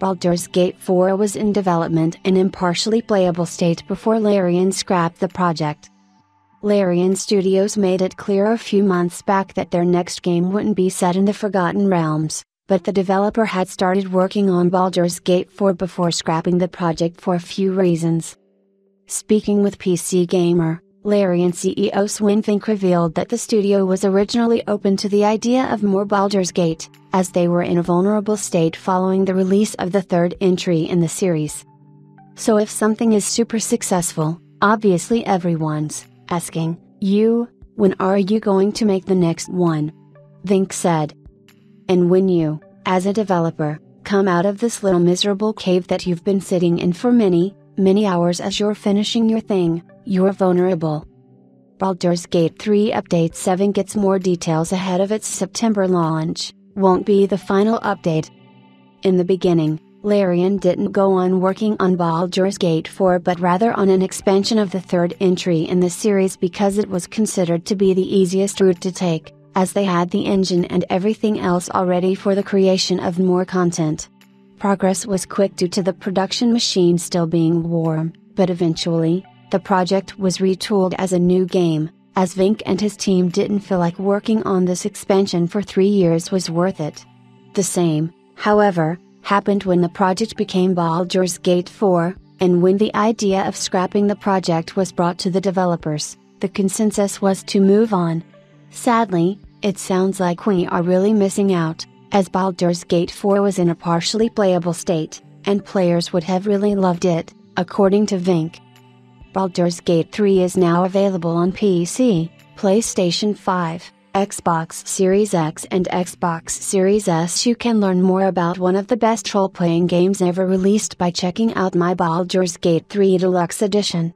Baldur's Gate 4 was in development and in partially playable state before Larian scrapped the project. Larian Studios made it clear a few months back that their next game wouldn't be set in the Forgotten Realms, but the developer had started working on Baldur's Gate 4 before scrapping the project for a few reasons. Speaking with PC Gamer, Larian CEO Sven Fink revealed that the studio was originally open to the idea of more Baldur's Gate, as they were in a vulnerable state following the release of the third entry in the series. So if something is super successful, obviously everyone's asking, when are you going to make the next one? Fink said. And when you, as a developer, come out of this little miserable cave that you've been sitting in for many hours as you're finishing your thing, you're vulnerable. Baldur's Gate 3 Update 7 gets more details ahead of its September launch, won't be the final update. In the beginning, Larian didn't go on working on Baldur's Gate 4 but rather on an expansion of the third entry in the series because it was considered to be the easiest route to take, as they had the engine and everything else already for the creation of more content. Progress was quick due to the production machine still being warm, but eventually, the project was retooled as a new game, as Fink and his team didn't feel like working on this expansion for 3 years was worth it. The same, however, happened when the project became Baldur's Gate 4, and when the idea of scrapping the project was brought to the developers, the consensus was to move on. Sadly, it sounds like we are really missing out, as Baldur's Gate 4 was in a partially playable state, and players would have really loved it, according to Fink. Baldur's Gate 3 is now available on PC, PlayStation 5, Xbox Series X and Xbox Series S. You can learn more about one of the best role-playing games ever released by checking out my Baldur's Gate 3 Deluxe Edition.